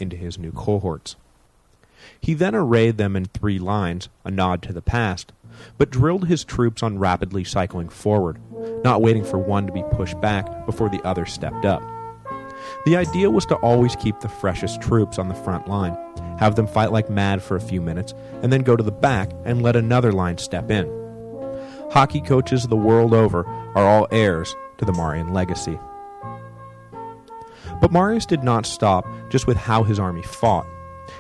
into his new cohorts. He then arrayed them in 3 lines, a nod to the past, but drilled his troops on rapidly cycling forward, not waiting for one to be pushed back before the other stepped up. The idea was to always keep the freshest troops on the front line, have them fight like mad for a few minutes, and then go to the back and let another line step in. Hockey coaches the world over are all heirs to the Marian legacy. But Marius did not stop just with how his army fought.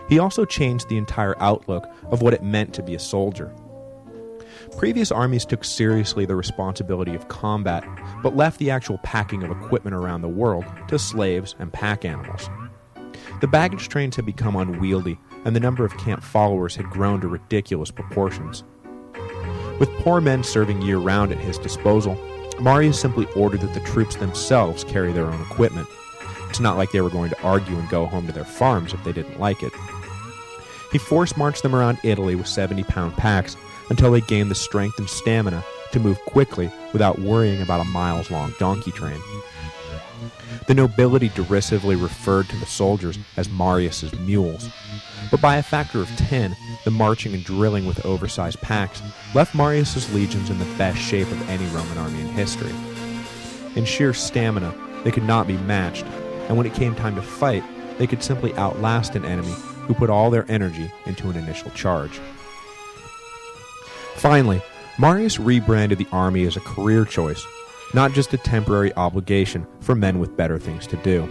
He also changed the entire outlook of what it meant to be a soldier. Previous armies took seriously the responsibility of combat, but left the actual packing of equipment around the world to slaves and pack animals. The baggage trains had become unwieldy, and the number of camp followers had grown to ridiculous proportions. With poor men serving year-round at his disposal, Marius simply ordered that the troops themselves carry their own equipment. It's not like they were going to argue and go home to their farms if they didn't like it. He force-marched them around Italy with 70-pound packs until they gained the strength and stamina to move quickly without worrying about a miles-long donkey train. The nobility derisively referred to the soldiers as Marius's mules, but by a factor of 10, the marching and drilling with oversized packs left Marius's legions in the best shape of any Roman army in history. In sheer stamina, they could not be matched, and when it came time to fight, they could simply outlast an enemy who put all their energy into an initial charge. Finally, Marius rebranded the army as a career choice, not just a temporary obligation for men with better things to do.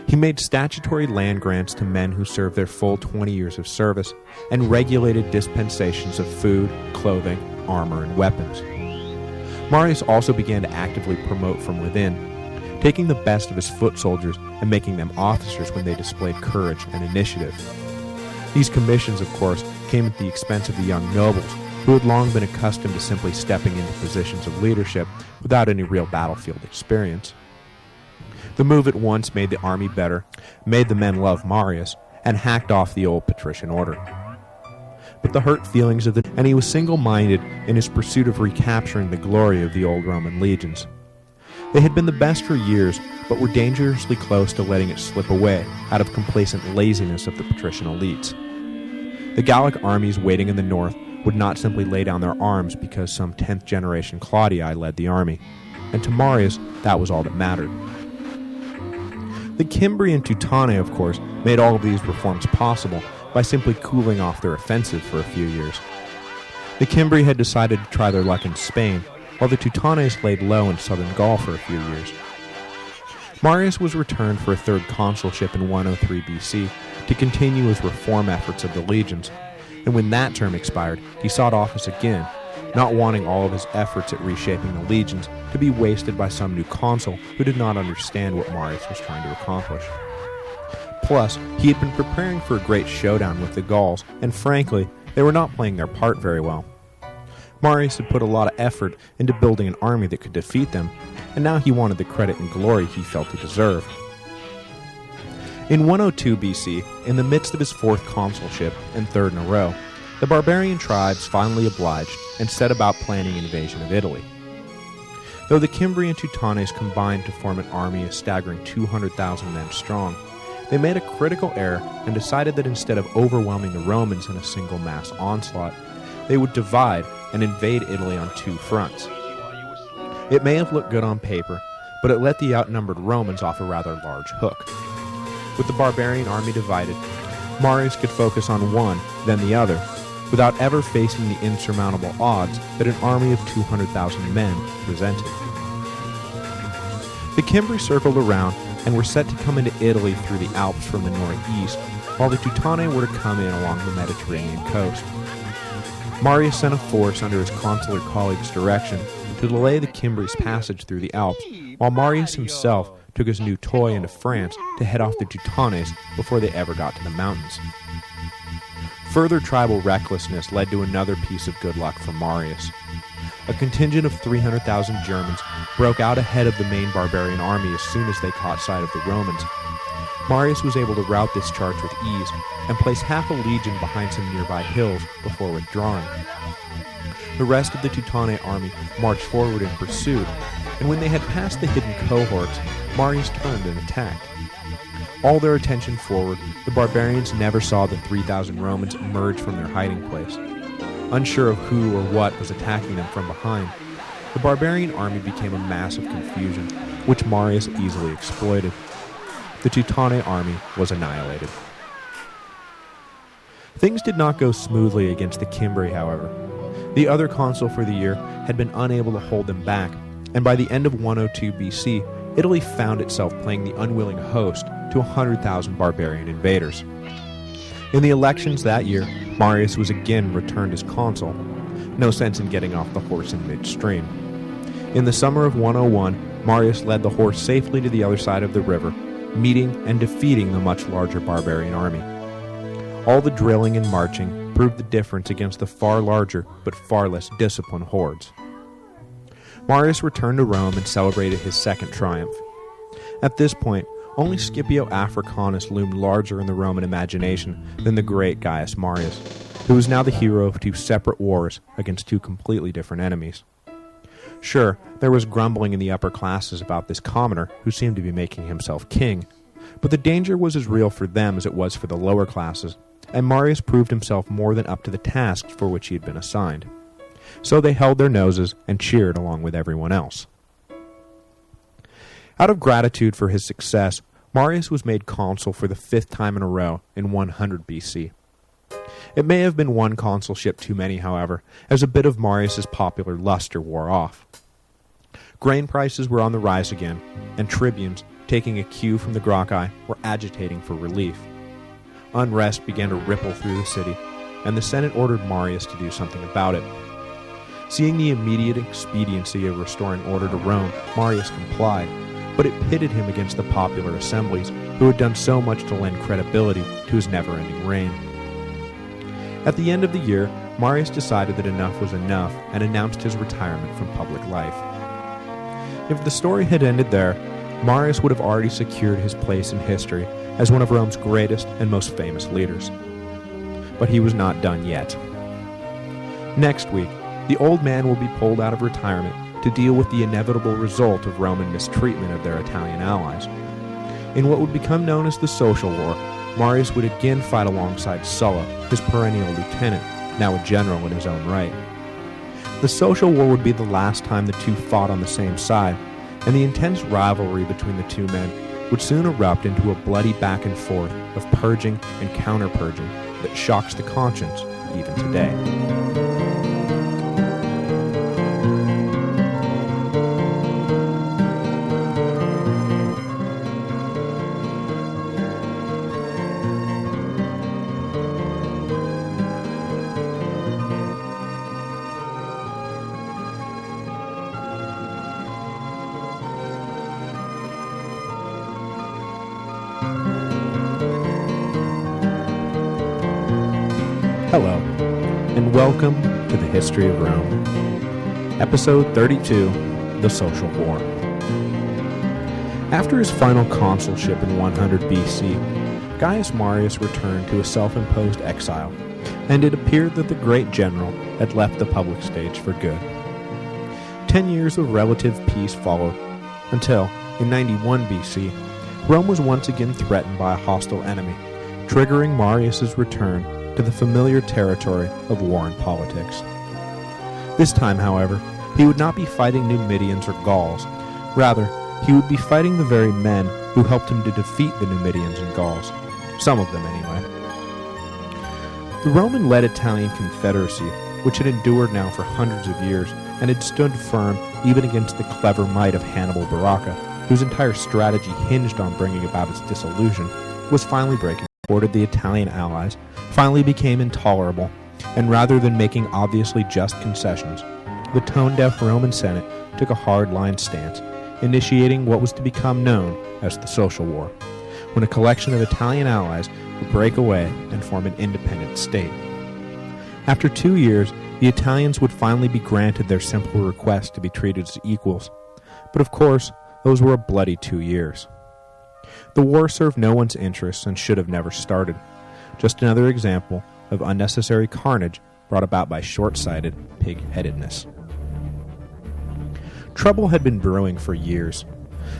He made statutory land grants to men who served their full 20 years of service and regulated dispensations of food, clothing, armor, and weapons. Marius also began to actively promote from within, taking the best of his foot soldiers and making them officers when they displayed courage and initiative. These commissions, of course, came at the expense of the young nobles, who had long been accustomed to simply stepping into positions of leadership without any real battlefield experience. The move at once made the army better, made the men love Marius, and hacked off the old patrician order. But the hurt feelings of and he was single-minded in his pursuit of recapturing the glory of the old Roman legions. They had been the best for years, but were dangerously close to letting it slip away out of complacent laziness of the patrician elites. The Gallic armies waiting in the north would not simply lay down their arms because some 10th generation Claudii led the army, and to Marius, that was all that mattered. The Cimbri and Teutoni, of course, made all of these reforms possible by simply cooling off their offensive for a few years. The Cimbri had decided to try their luck in Spain, while the Teutones laid low in southern Gaul for a few years. Marius was returned for a third consulship in 103 BC to continue his reform efforts of the legions, and when that term expired, he sought office again, not wanting all of his efforts at reshaping the legions to be wasted by some new consul who did not understand what Marius was trying to accomplish. Plus, he had been preparing for a great showdown with the Gauls, and frankly, they were not playing their part very well. Marius had put a lot of effort into building an army that could defeat them, and now he wanted the credit and glory he felt he deserved. In 102 BC, in the midst of his fourth consulship and third in a row, the barbarian tribes finally obliged and set about planning an invasion of Italy. Though the Cimbri and Teutones combined to form an army a staggering 200,000 men strong, they made a critical error and decided that instead of overwhelming the Romans in a single mass onslaught, they would divide and invade Italy on 2 fronts. It may have looked good on paper, but it let the outnumbered Romans off a rather large hook. With the barbarian army divided, Marius could focus on one, then the other, without ever facing the insurmountable odds that an army of 200,000 men presented. The Cimbri circled around and were set to come into Italy through the Alps from the northeast, while the Teutoni were to come in along the Mediterranean coast. Marius sent a force under his consular colleague's direction to delay the Cimbri's passage through the Alps, while Marius himself took his new toy into France to head off the Teutones before they ever got to the mountains. Further tribal recklessness led to another piece of good luck for Marius. A contingent of 300,000 Germans broke out ahead of the main barbarian army as soon as they caught sight of the Romans. Marius was able to rout this charge with ease and place half a legion behind some nearby hills before withdrawing. The rest of the Teutonic army marched forward in pursuit, and when they had passed the hidden cohorts, Marius turned and attacked. All their attention forward, the barbarians never saw the 3,000 Romans emerge from their hiding place. Unsure of who or what was attacking them from behind, the barbarian army became a mass of confusion, which Marius easily exploited. The Teutonic army was annihilated. Things did not go smoothly against the Cimbri, however. The other consul for the year had been unable to hold them back, and by the end of 102 BC, Italy found itself playing the unwilling host to 100,000 barbarian invaders. In the elections that year, Marius was again returned as consul. No sense in getting off the horse in midstream. In the summer of 101, Marius led the horse safely to the other side of the river, meeting and defeating the much larger barbarian army. All the drilling and marching proved the difference against the far larger but far less disciplined hordes. Marius returned to Rome and celebrated his second triumph. At this point, only Scipio Africanus loomed larger in the Roman imagination than the great Gaius Marius, who was now the hero of two separate wars against two completely different enemies. Sure, there was grumbling in the upper classes about this commoner who seemed to be making himself king, but the danger was as real for them as it was for the lower classes, and Marius proved himself more than up to the tasks for which he had been assigned. So they held their noses and cheered along with everyone else. Out of gratitude for his success, Marius was made consul for the 5th time in a row in 100 BC. It may have been one consulship too many, however, as a bit of Marius's popular luster wore off. Grain prices were on the rise again, and tribunes, taking a cue from the Gracchi, were agitating for relief. Unrest began to ripple through the city, and the Senate ordered Marius to do something about it. Seeing the immediate expediency of restoring order to Rome, Marius complied, but it pitted him against the popular assemblies who had done so much to lend credibility to his never-ending reign. At the end of the year, Marius decided that enough was enough and announced his retirement from public life. If the story had ended there, Marius would have already secured his place in history as one of Rome's greatest and most famous leaders. But he was not done yet. Next week, the old man will be pulled out of retirement to deal with the inevitable result of Roman mistreatment of their Italian allies. In what would become known as the Social War, Marius would again fight alongside Sulla, his perennial lieutenant, now a general in his own right. The Social War would be the last time the two fought on the same side, and the intense rivalry between the two men would soon erupt into a bloody back and forth of purging and counter-purging that shocks the conscience even today. Hello, and welcome to the History of Rome. Episode 32, The Social War. After his final consulship in 100 BC, Gaius Marius returned to a self-imposed exile, and it appeared that the great general had left the public stage for good. 10 years of relative peace followed, until, in 91 BC, Rome was once again threatened by a hostile enemy, triggering Marius's return to the familiar territory of war and politics. This time, however, he would not be fighting Numidians or Gauls. Rather, he would be fighting the very men who helped him to defeat the Numidians and Gauls. Some of them, anyway. The Roman-led Italian Confederacy, which had endured now for hundreds of years and had stood firm even against the clever might of Hannibal Barca, whose entire strategy hinged on bringing about its dissolution, was finally breaking. Ordered the Italian allies finally became intolerable, and rather than making obviously just concessions, the tone-deaf Roman Senate took a hard-line stance, initiating what was to become known as the Social War, when a collection of Italian allies would break away and form an independent state. After 2 years, the Italians would finally be granted their simple request to be treated as equals, but of course, those were a bloody 2 years. The war served no one's interests and should have never started. Just another example of unnecessary carnage brought about by short-sighted pig-headedness. Trouble had been brewing for years.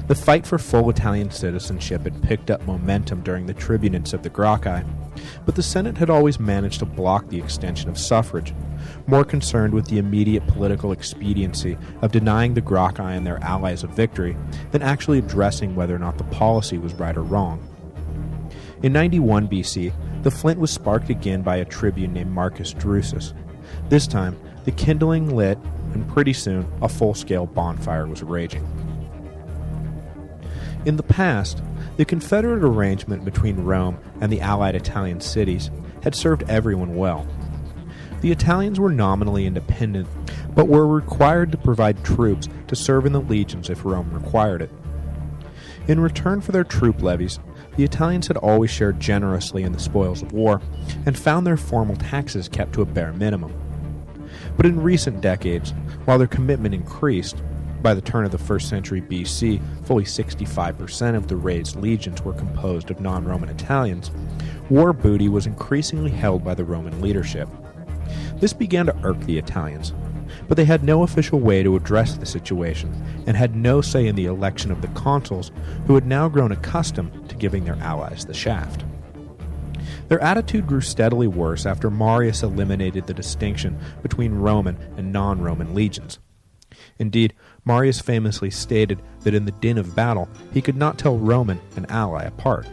The fight for full Italian citizenship had picked up momentum during the tribunates of the Gracchi, but the Senate had always managed to block the extension of suffrage, more concerned with the immediate political expediency of denying the Gracchi and their allies a victory than actually addressing whether or not the policy was right or wrong. In 91 BC, the flint was sparked again by a tribune named Marcus Drusus. This time, the kindling lit, and pretty soon a full-scale bonfire was raging. In the past, the Confederate arrangement between Rome and the allied Italian cities had served everyone well. The Italians were nominally independent, but were required to provide troops to serve in the legions if Rome required it. In return for their troop levies, the Italians had always shared generously in the spoils of war, and found their formal taxes kept to a bare minimum. But in recent decades, while their commitment increased, by the turn of the 1st century BC, fully 65% of the raised legions were composed of non-Roman Italians, war booty was increasingly held by the Roman leadership. This began to irk the Italians, but they had no official way to address the situation, and had no say in the election of the consuls, who had now grown accustomed to giving their allies the shaft. Their attitude grew steadily worse after Marius eliminated the distinction between Roman and non-Roman legions. Indeed, Marius famously stated that in the din of battle, he could not tell Roman and ally apart.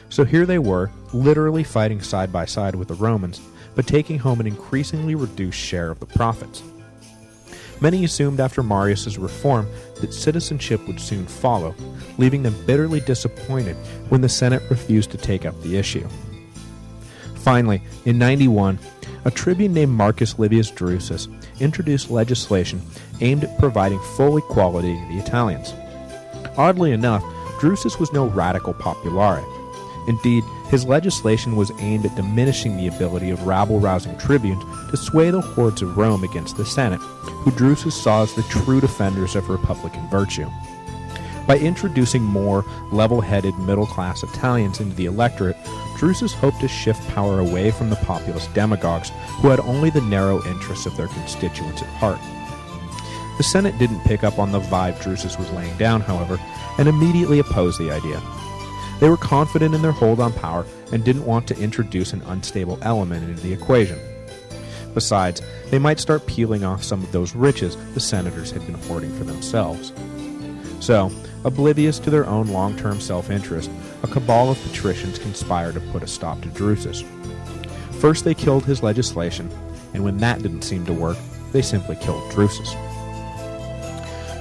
So here they were, literally fighting side by side with the Romans, but taking home an increasingly reduced share of the profits. Many assumed after Marius's reform that citizenship would soon follow, leaving them bitterly disappointed when the Senate refused to take up the issue. Finally, in 91, a tribune named Marcus Livius Drusus introduced legislation aimed at providing full equality to the Italians. Oddly enough, Drusus was no radical populare. Indeed, his legislation was aimed at diminishing the ability of rabble-rousing tribunes to sway the hordes of Rome against the Senate, who Drusus saw as the true defenders of republican virtue. By introducing more level-headed middle-class Italians into the electorate, Drusus hoped to shift power away from the populist demagogues who had only the narrow interests of their constituents at heart. The Senate didn't pick up on the vibe Drusus was laying down, however, and immediately opposed the idea. They were confident in their hold on power and didn't want to introduce an unstable element into the equation. Besides, they might start peeling off some of those riches the senators had been hoarding for themselves. So, oblivious to their own long-term self-interest, a cabal of patricians conspired to put a stop to Drusus. First they killed his legislation, and when that didn't seem to work, they simply killed Drusus.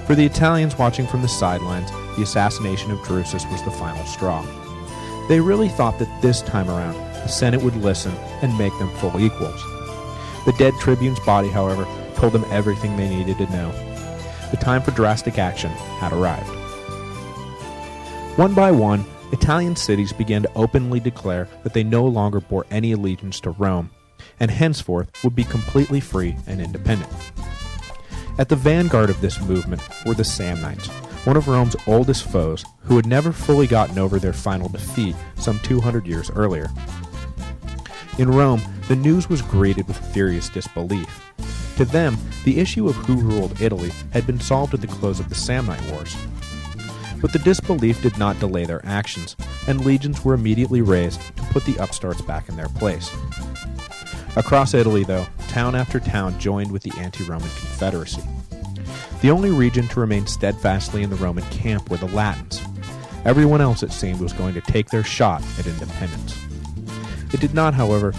For the Italians watching from the sidelines, the assassination of Drusus was the final straw. They really thought that this time around, the Senate would listen and make them full equals. The dead tribune's body, however, told them everything they needed to know. The time for drastic action had arrived. One by one, Italian cities began to openly declare that they no longer bore any allegiance to Rome, and henceforth would be completely free and independent. At the vanguard of this movement were the Samnites, one of Rome's oldest foes, who had never fully gotten over their final defeat some 200 years earlier. In Rome, the news was greeted with furious disbelief. To them, the issue of who ruled Italy had been solved at the close of the Samnite Wars. But the disbelief did not delay their actions, and legions were immediately raised to put the upstarts back in their place. Across Italy, though, town after town joined with the anti-Roman Confederacy. The only region to remain steadfastly in the Roman camp were the Latins. Everyone else, it seemed, was going to take their shot at independence. It did not, however,